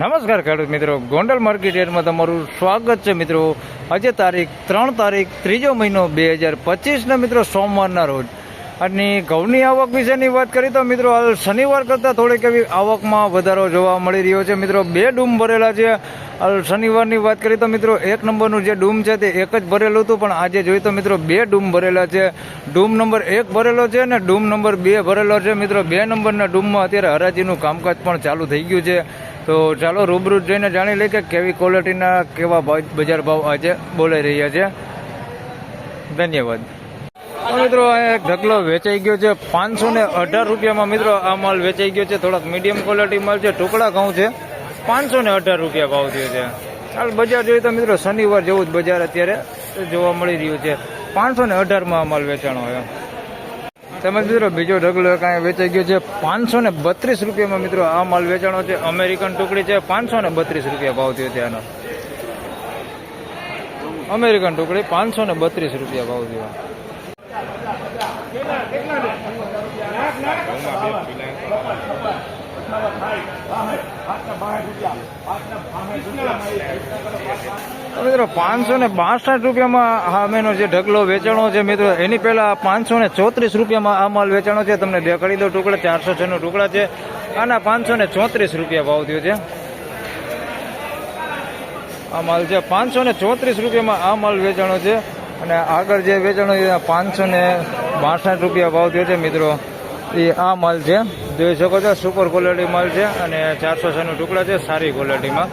નમસ્કાર ખેડૂત મિત્રો, ગોંડલ માર્કેટ યાર્ડમાં તમારું સ્વાગત છે મિત્રો. આજે તારીખ 3 ત્રીજો મહિનો 2025 મિત્રો સોમવારના રોજ આજની ઘઉંની આવક વિશેની વાત કરી તો મિત્રો હાલ શનિવાર કરતાં થોડીક એવી આવકમાં વધારો જોવા મળી રહ્યો છે મિત્રો. 2 ડૂમ ભરેલા છે. હાલ શનિવારની વાત કરી તો મિત્રો 1 નંબરનું જે ડૂમ છે તે એક જ ભરેલું હતું, પણ આજે જોઈએ તો મિત્રો 2 ડૂમ ભરેલા છે. ડૂમ નંબર 1 ભરેલો છે અને ડૂમ નંબર 2 ભરેલો છે મિત્રો. 2 નંબરના ડૂમમાં અત્યારે હરાજીનું કામકાજ પણ ચાલુ થઈ ગયું છે. તો ચાલો રૂબરૂ જઈને જાણી લઈએ કે કેવી ક્વોલિટીના કેવા બજાર ભાવ આજે બોલાઈ રહ્યા છે. ધન્યવાદ. મિત્રો આ એક ઢગલો વેચાઈ ગયો છે 518 રૂપિયામાં મિત્રો. આ માલ વેચાઈ ગયો છે. થોડાક મીડિયમ ક્વોલિટી માલ છે. ટુકડા ઘઉં છે. 518 રૂપિયા ભાવ થયો છે. હાલ બજાર જોઈએ તો મિત્રો શનિવાર જેવું જ બજાર અત્યારે જોવા મળી રહ્યું છે. 518માં આ માલ વેચાણો હોય. તેમજ મિત્રો બીજો ઢગલો કાંઈ વેચાઈ ગયો છે 532 રૂપિયામાં મિત્રો. આ માલ વેચાણો છે. અમેરિકન ટુકડી છે. 532 રૂપિયા ભાવ થયો છે આનો. અમેરિકન ટુકડી 532 રૂપિયા ભાવ થયો. મિત્રો 562 રૂપિયામાં સામેનો જે ઢગલો વેચાણો છે મિત્રો, એની પહેલા 534 રૂપિયામાં આ માલ વેચાણો છે. તમને દેખાડી દો ટુકડા 406 નો ટુકડા છે. આના 534 રૂપિયા ભાવ થયો છે. આ માલ છે 534 રૂપિયામાં આ માલ વેચાણો છે. અને આગળ જે વેચાણો છે 562 રૂપિયા ભાવ થયો છે મિત્રો. એ આ માલ છે, જોઈ શકો છો. સુપર ક્વોલિટી માલ છે અને 406 નો ટુકડા છે સારી ક્વોલિટીમાં.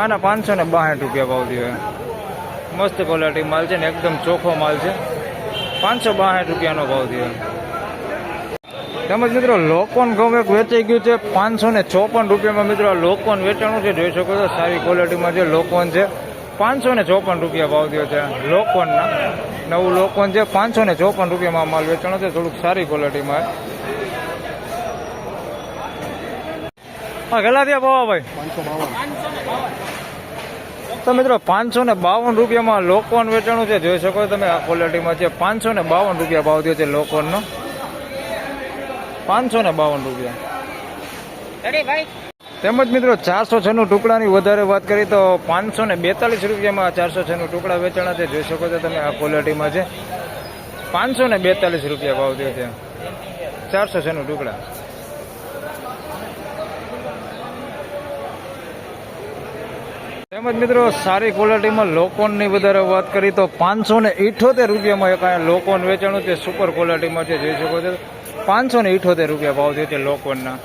આના 562 રૂપિયા ભાવ થયો. મસ્ત ક્વોલિટી માલ છે ને એકદમ ચોખ્ખો માલ છે. 562 રૂપિયાનો ભાવ થયો. તેમજ મિત્રો લોકોન ઘઉં એક વેચાઈ ગયું છે 554 રૂપિયામાં મિત્રો. આ લોકોન વેચાણું છે, જોઈ શકો છો. સારી ક્વોલિટીમાં છે. લોકોન છે 554 રૂપિયા ભાવ થયો છે. લોકોનના નવું લોકોન છે. 554 રૂપિયામાં માલ વેચાણો છે. થોડુંક સારી ક્વોલિટીમાં. હા કેટલા થયા ભાવ ભાઈ? તો મિત્રો 552 રૂપિયામાં લોકોન વેચાણું છે. જોઈ શકો તમે આ ક્વોલિટીમાં છે. 552 રૂપિયા ભાવ થયો છે લોકોનનો. 552 રૂપિયા. તેમજ મિત્રો 406 નું ટુકડાની વધારે વાત કરી તો 542 રૂપિયામાં 406 નું ટુકડા વેચાણા છે. જોઈ શકો છો તમે આ ક્વોલિટીમાં છે. 542 રૂપિયા ભાવ થયો છે 406 નું ટુકડા. તેમજ મિત્રો સારી ક્વોલિટીમાં લોકોનની વધારે વાત કરી તો 578 રૂપિયામાં એક લોકોન વેચાણું છે. સુપર ક્વોલિટીમાં છે. જોઈ શકો છો 578 રૂપિયા ભાવ થયો છે લોકોનના.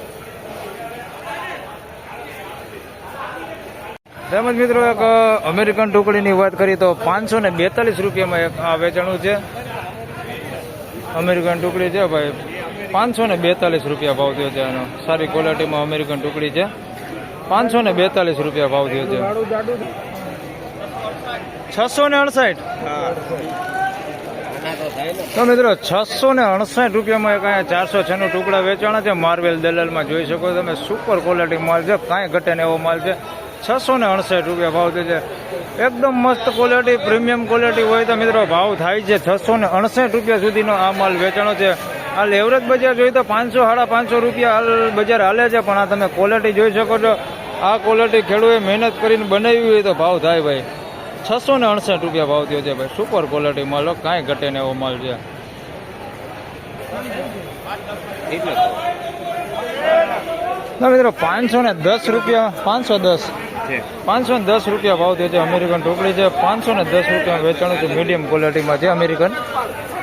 તેમજ મિત્રો એક અમેરિકન ટુકડીની વાત કરીએ તો 542 રૂપિયામાં એક આ વેચાણું છે. અમેરિકન ટુકડી છે ભાઈ. 542 રૂપિયા ભાવ થયો છે આનો. સારી ક્વોલિટીમાં અમેરિકન ટુકડી છે. 542 રૂપિયા ભાવ થયો છે. 668. તો મિત્રો 668 રૂપિયામાં એક અહીંયા 406 નું ટુકડા વેચાણા છે. માર્વેલ દલાલમાં જોઈ શકો તમે. સુપર ક્વોલિટી માલ છે. કાંઈ ઘટે ને એવો માલ છે. 668 રૂપિયા ભાવ થયો છે. એકદમ મસ્ત ક્વોલિટી, પ્રીમિયમ ક્વોલિટી હોય તો મિત્રો ભાવ થાય છે. 668 રૂપિયા સુધીનો આ માલ વેચાણો છે. હાલ એવરેજ બજાર જોઈએ તો 500-550 રૂપિયા હાલ બજાર હાલે છે, પણ આ તમે ક્વોલિટી જોઈ શકો છો. આ ક્વોલિટી ખેડૂએ મહેનત કરીને બનાવી હોય તો ભાવ થાય ભાઈ. 668 રૂપિયા ભાવ થયો છે ભાઈ. સુપર ક્વોલિટી માલ, કાંઈ ઘટે ને એવો માલ છે. મિત્રો 510 રૂપિયા 510 રૂપિયા ભાવ થયો છે. અમેરિકન ટુકડી છે. 510 રૂપિયા વેચાણું છે. મીડિયમ ક્વોલિટીમાં છે અમેરિકન.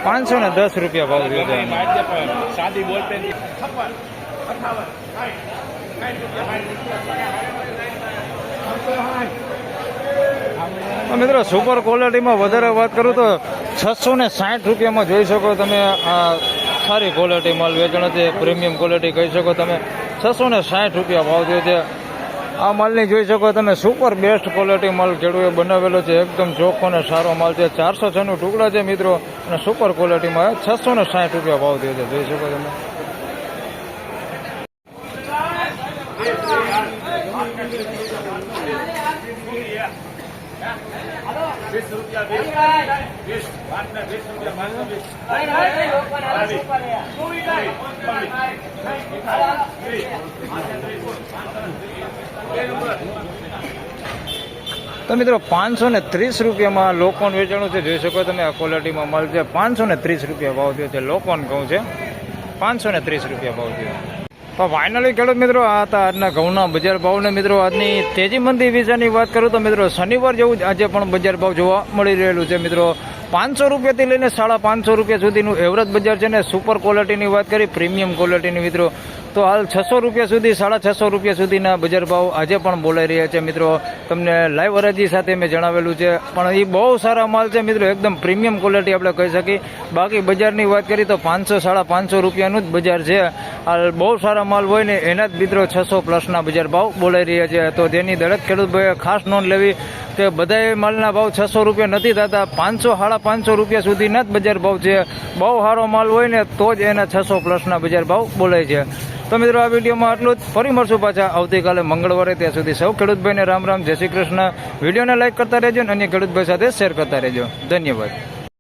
510 રૂપિયા ભાવ થયો છે. મિત્રો સુપર ક્વોલિટીમાં વધારે વાત કરું તો 660 રૂપિયામાં જોઈ શકો તમે. આ સારી ક્વોલિટી માલ વેચાણો છે. પ્રીમિયમ ક્વોલિટી કહી શકો તમે. 660 રૂપિયા ભાવ થયો છે. આ માલની જોઈ શકો તમે. સુપર બેસ્ટ ક્વોલિટી માલ ખેડૂએ બનાવેલો છે. એકદમ ચોખ્ખો ને સારો માલ છે. 406 નું ટુકડા છે મિત્રો. અને સુપર ક્વોલિટીમાં 660 રૂપિયા ભાવ થયો છે. જોઈ શકો તમે. તો મિત્રો 530 રૂપિયામાં લોકોન વેચાણું છે. જોઈ શકો તમે આ ક્વોલિટીમાં માલ છે. 530 રૂપિયા ભાવ થયો છે. લોકોન ઘઉં છે 530 રૂપિયા ભાવ થયો. તો ફાઇનલી ખેડૂત મિત્રો આ હતા આજના ઘઉંના બજાર ભાવને. મિત્રો આજની તેજી મંદી વિશેની વાત કરું તો મિત્રો શનિવાર જેવું જ આજે પણ બજાર ભાવ જોવા મળી રહેલું છે. મિત્રો 500 રૂપિયાથી લઈને 550 રૂપિયા સુધીનું એવરેજ બજાર છે ને. સુપર ક્વોલિટીની વાત કરી, પ્રીમિયમ ક્વોલિટીની મિત્રો તો હાલ 600 રૂપિયા સુધી 650 રૂપિયા સુધીના બજાર ભાવ આજે પણ બોલાઈ રહ્યા છે. મિત્રો તમને લાઈવ હરાજી સાથે મેં જણાવેલું છે, પણ એ બહુ સારા માલ છે મિત્રો, એકદમ પ્રીમિયમ ક્વોલિટી આપણે કહી શકીએ. બાકી બજારની વાત કરીએ તો 500 550 રૂપિયાનું જ બજાર છે. હાલ બહુ સારા માલ હોય ને એના જ મિત્રો 600 પ્લસના બજાર ભાવ બોલાઈ રહ્યા છે. તો તેની દરેક ખેડૂત ભાઈએ ખાસ નોંધ લેવી કે બધાય માલના ભાવ 600 રૂપિયા નથી થતા, 500 550 રૂપિયા સુધીના જ બજાર ભાવ છે. બહુ સારો માલ હોય ને તો જ એના 600 પ્લસના બજાર ભાવ બોલાય છે. તો મિત્રો આ વિડીયોમાં આટલું જ. ફરી મળશું પાછા આવતીકાલે મંગળવારે. ત્યાં સુધી સૌ ખેડૂતભાઈને રામ રામ, જય શ્રી કૃષ્ણ. વિડીયોને લાઈક કરતા રહેજો અને અન્ય ખેડૂતભાઈ સાથે શેર કરતા રહેજો. ધન્યવાદ.